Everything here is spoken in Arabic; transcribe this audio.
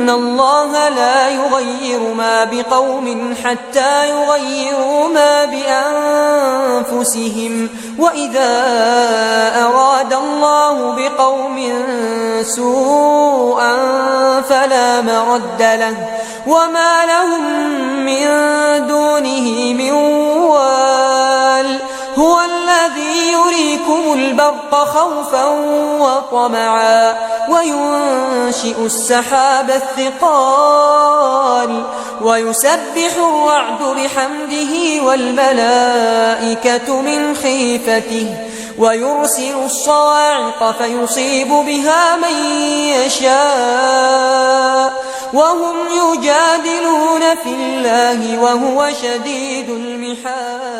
إن الله لا يغير ما بقوم حتى يغيروا ما بأنفسهم وإذا أراد الله بقوم سوءا فلا مرد له وما لهم من دونه من وال هو الذي يريكم البرق خوفا وطمعا وينشئ السحاب الثقال ويسبح الرعد بحمده والملائكة من خيفته ويرسل الصواعق فيصيب بها من يشاء وهم يجادلون في الله وهو شديد المحال.